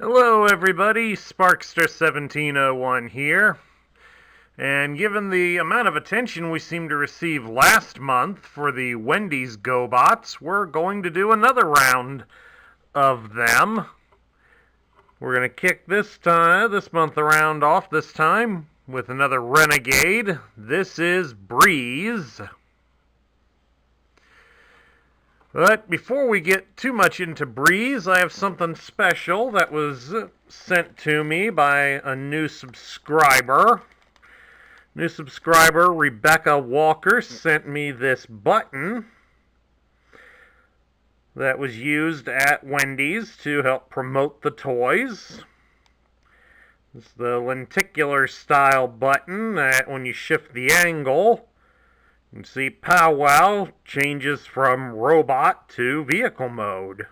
Hello everybody, Sparkster1701 here. And given the amount of attention we seemed to receive last month for the Wendy's GoBots, we're going to do another round of them. We're going to kick this month around off this time with another Renegade. This is Breez. But before we get too much into Breez, I have something special that was sent to me by a new subscriber. New subscriber Rebecca Walker sent me this button that was used at Wendy's to help promote the toys. It's the lenticular style button that when you shift the angle, you can see Powwow changes from robot to vehicle mode.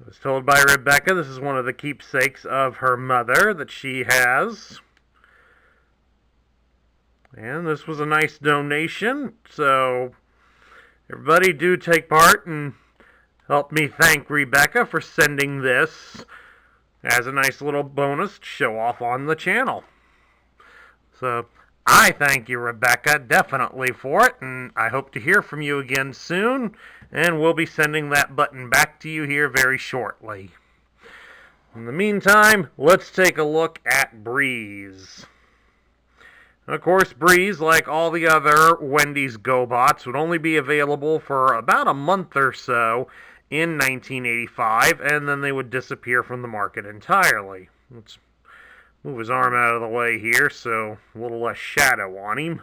I was told by Rebecca this is one of the keepsakes of her mother that she has. And this was a nice donation, so everybody do take part and help me thank Rebecca for sending this as a nice little bonus to show off on the channel. So I thank you, Rebecca, definitely for it, and I hope to hear from you again soon, and we'll be sending that button back to you here very shortly. In the meantime, let's take a look at Breez. Of course, Breez, like all the other Wendy's GoBots, would only be available for about a month or so in 1985, and then they would disappear from the market entirely. Let's move his arm out of the way here, so a little less shadow on him.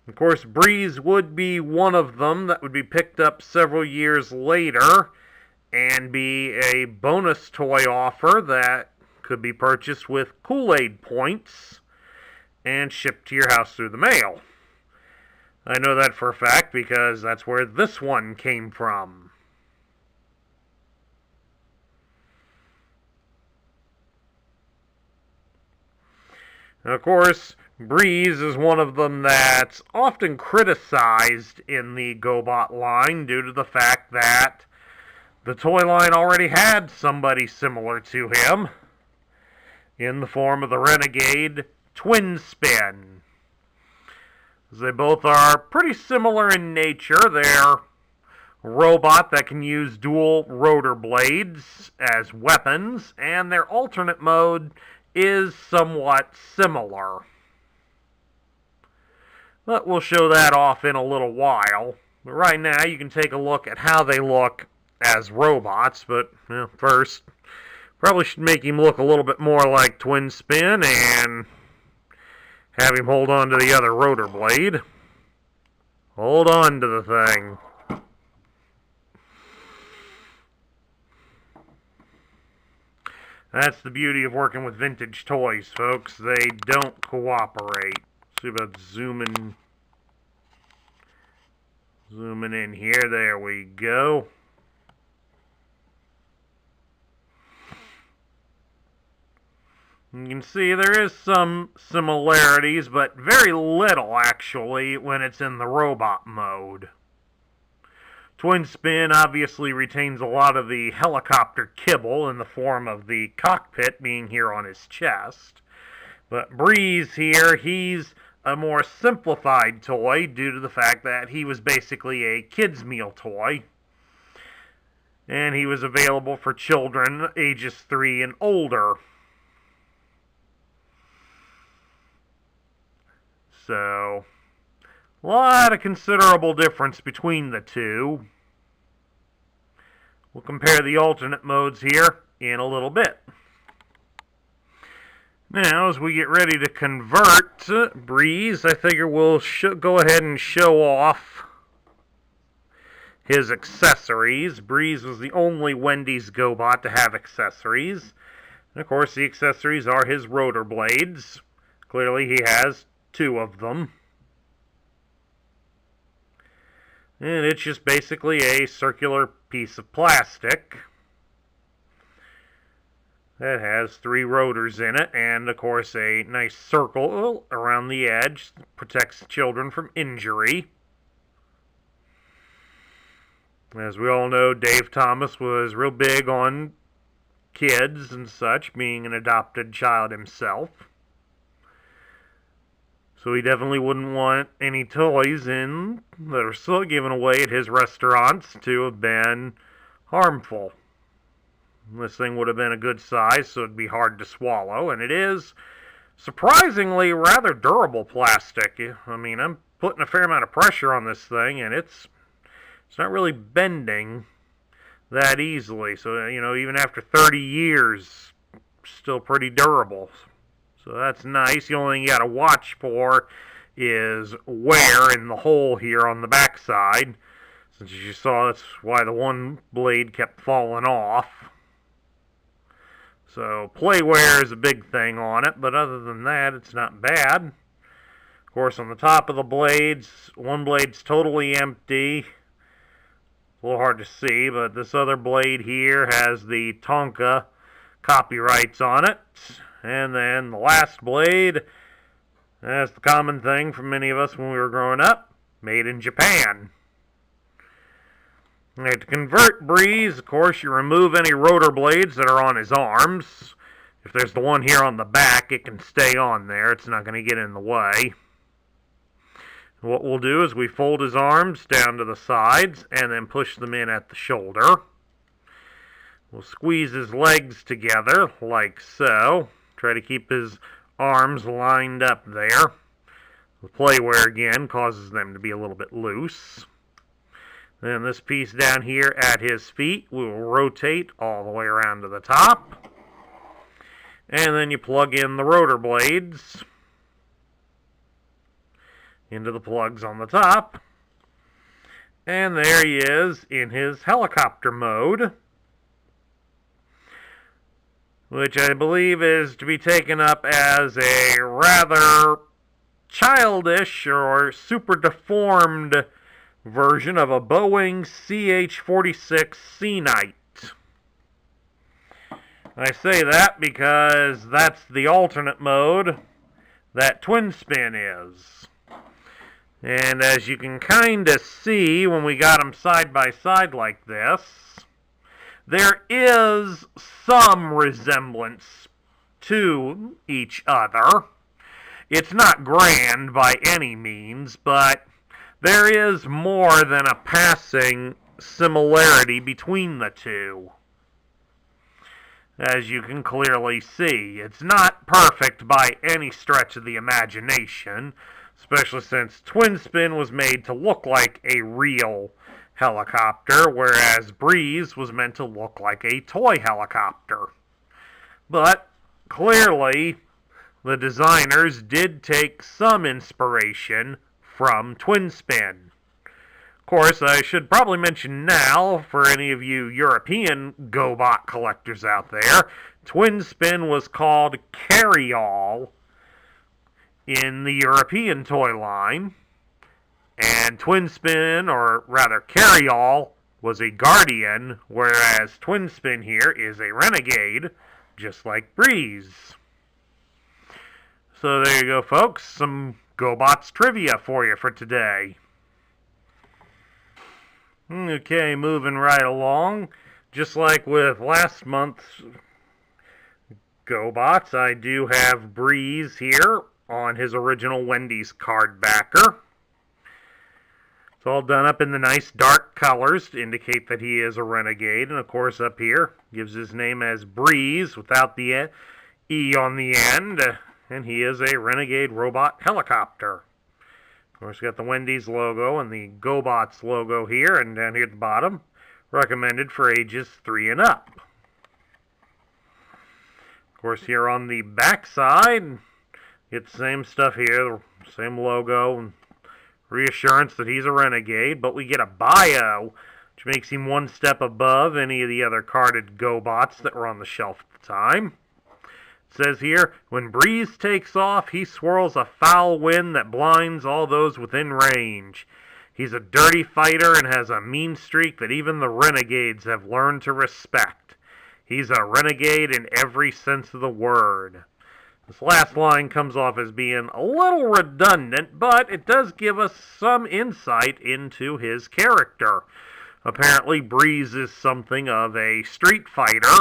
Of course, Breez would be one of them that would be picked up several years later and be a bonus toy offer that could be purchased with Kool-Aid points and shipped to your house through the mail. I know that for a fact because that's where this one came from. Of course, Breez is one of them that's often criticized in the GoBot line due to the fact that the toy line already had somebody similar to him in the form of the Renegade Twin Spin. They both are pretty similar in nature. They're a robot that can use dual rotor blades as weapons, and their alternate mode is somewhat similar. But we'll show that off in a little while. But right now you can take a look at how they look as robots, but first, probably should make him look a little bit more like Twin Spin and have him hold on to the other rotor blade. Hold on to the thing. That's the beauty of working with vintage toys, folks. They don't cooperate. See about zooming in here. There we go. You can see there is some similarities, but very little, actually, when it's in the robot mode. Twin Spin obviously retains a lot of the helicopter kibble in the form of the cockpit being here on his chest. But Breez here, he's a more simplified toy due to the fact that he was basically a kid's meal toy. And he was available for children ages 3 and older. So, a lot of considerable difference between the two. We'll compare the alternate modes here in a little bit. Now, as we get ready to convert Breez, I figure we'll go ahead and show off his accessories. Breez was the only Wendy's GoBot to have accessories. And of course, the accessories are his rotor blades. Clearly, he has 2 of them. And it's just basically a circular piece of plastic that has 3 rotors in it, and of course a nice circle around the edge that protects children from injury. As we all know, Dave Thomas was real big on kids and such, being an adopted child himself. So he definitely wouldn't want any toys in that are still given away at his restaurants to have been harmful. This thing would have been a good size, so it'd be hard to swallow, and it is surprisingly rather durable plastic. I mean, I'm putting a fair amount of pressure on this thing, and it's not really bending that easily. So, even after 30 years, still pretty durable. So that's nice. The only thing you got to watch for is wear in the hole here on the backside. Since as you saw, that's why the one blade kept falling off. So play wear is a big thing on it, but other than that, it's not bad. Of course, on the top of the blades, one blade's totally empty. A little hard to see, but this other blade here has the Tonka copyrights on it. And then the last blade, that's the common thing for many of us when we were growing up, made in Japan. And to convert Breez, of course, you remove any rotor blades that are on his arms. If there's the one here on the back, it can stay on there. It's not going to get in the way. What we'll do is we fold his arms down to the sides and then push them in at the shoulder. We'll squeeze his legs together like so. Try to keep his arms lined up there. The playwear again causes them to be a little bit loose. Then this piece down here at his feet will rotate all the way around to the top. And then you plug in the rotor blades into the plugs on the top. And there he is in his helicopter mode, which I believe is to be taken up as a rather childish or super deformed version of a Boeing CH-46 Sea Knight. I say that because that's the alternate mode that twin spin is. And as you can kind of see when we got them side by side like this, there is some resemblance to each other. It's not grand by any means, but there is more than a passing similarity between the two. As you can clearly see, it's not perfect by any stretch of the imagination, especially since twin spin was made to look like a real helicopter, whereas Breez was meant to look like a toy helicopter. But clearly, the designers did take some inspiration from twin spin. Of course, I should probably mention now, for any of you European GoBot collectors out there, twin spin was called Carry-All in the European toy line. And twin spin, or rather Carry-All, was a Guardian, whereas twin spin here is a Renegade, just like Breez. So there you go, folks. Some GoBots trivia for you for today. Okay, moving right along. Just like with last month's GoBots, I do have Breez here on his original Wendy's card backer. It's all done up in the nice dark colors to indicate that he is a Renegade. And of course up here, gives his name as Breez without the E on the end. And he is a Renegade robot helicopter. Of course, got the Wendy's logo and the GoBots logo here and down here at the bottom. Recommended for ages 3 and up. Of course, here on the back side, get the same stuff here, the same logo and reassurance that he's a Renegade, but we get a bio, which makes him one step above any of the other carded GoBots that were on the shelf at the time. It says here, when Breez takes off, he swirls a foul wind that blinds all those within range. He's a dirty fighter and has a mean streak that even the Renegades have learned to respect. He's a Renegade in every sense of the word. This last line comes off as being a little redundant, but it does give us some insight into his character. Apparently, Breez is something of a street fighter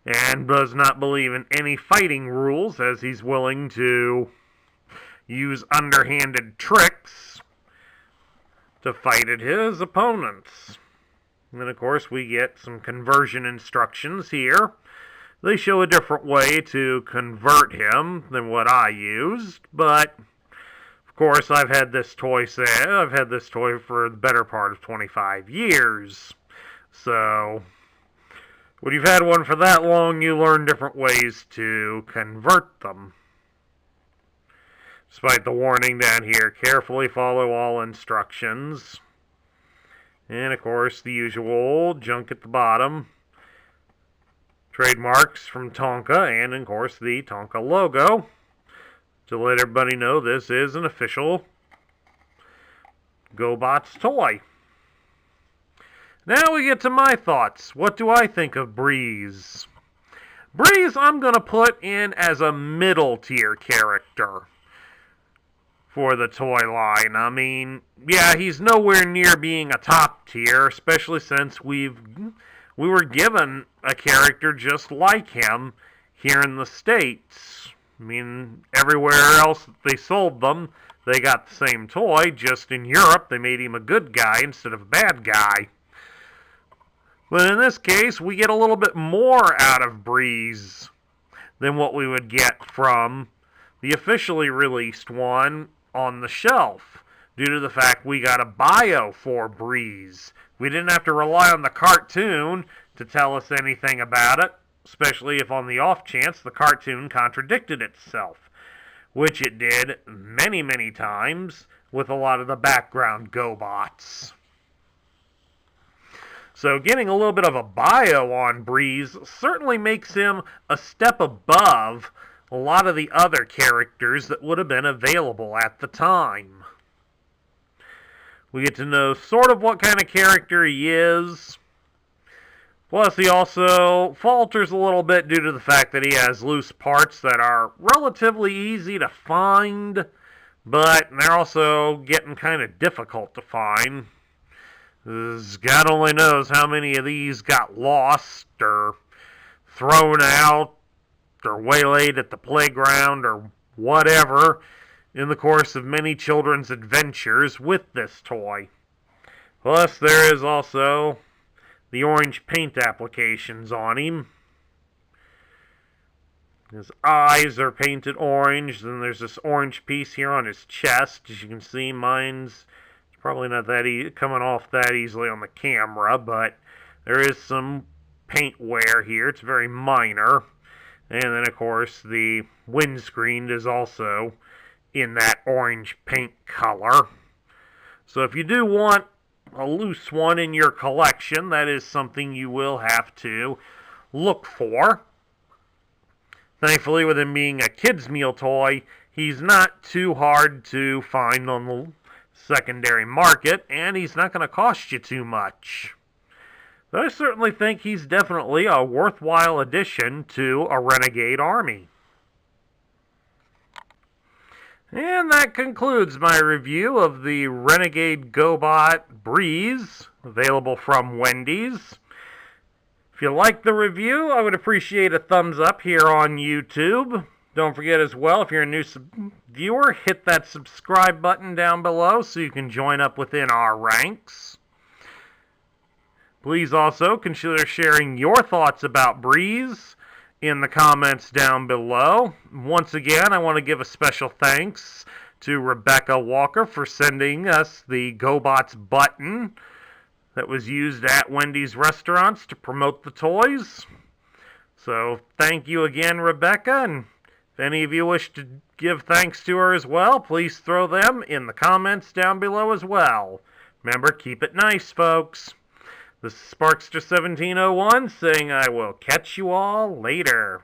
and does not believe in any fighting rules, as he's willing to use underhanded tricks to fight at his opponents. And then, of course, we get some conversion instructions here. They show a different way to convert him than what I used, but of course I've had this toy for the better part of 25 years. So when you've had one for that long, you learn different ways to convert them. Despite the warning down here, carefully follow all instructions. And of course, the usual junk at the bottom. Trademarks from Tonka, and of course the Tonka logo. To let everybody know this is an official GoBot's toy. Now we get to my thoughts. What do I think of Breez? Breez I'm going to put in as a middle tier character for the toy line. I mean, yeah, he's nowhere near being a top tier, especially since we were given a character just like him here in the States. I mean, everywhere else they sold them, they got the same toy. Just in Europe, they made him a good guy instead of a bad guy. But in this case, we get a little bit more out of Breez than what we would get from the officially released one on the shelf, due to the fact we got a bio for Breez. We didn't have to rely on the cartoon to tell us anything about it, especially if on the off chance the cartoon contradicted itself, which it did many, many times with a lot of the background GoBots. So getting a little bit of a bio on Breez certainly makes him a step above a lot of the other characters that would have been available at the time. We get to know sort of what kind of character he is. Plus, he also falters a little bit due to the fact that he has loose parts that are relatively easy to find, but they're also getting kind of difficult to find. God only knows how many of these got lost or thrown out or waylaid at the playground or whatever in the course of many children's adventures with this toy. Plus, there is also the orange paint applications on him. His eyes are painted orange, and there's this orange piece here on his chest. As you can see, mine's probably not that coming off that easily on the camera, but there is some paint wear here. It's very minor. And then, of course, the windscreen is also in that orange paint color. So if you do want a loose one in your collection, that is something you will have to look for. Thankfully, with him being a kid's meal toy, he's not too hard to find on the secondary market, and he's not going to cost you too much. But I certainly think he's definitely a worthwhile addition to a Renegade army. And that concludes my review of the Renegade GoBot Breez, available from Wendy's. If you like the review, I would appreciate a thumbs up here on YouTube. Don't forget as well, if you're a new viewer, hit that subscribe button down below so you can join up within our ranks. Please also consider sharing your thoughts about Breez in the comments down below. Once again, I want to give a special thanks to Rebecca Walker for sending us the GoBots button that was used at Wendy's restaurants to promote the toys. So thank you again, Rebecca, and if any of you wish to give thanks to her as well, please throw them in the comments down below as well. Remember, keep it nice, folks. This is Sparkster1701 saying I will catch you all later.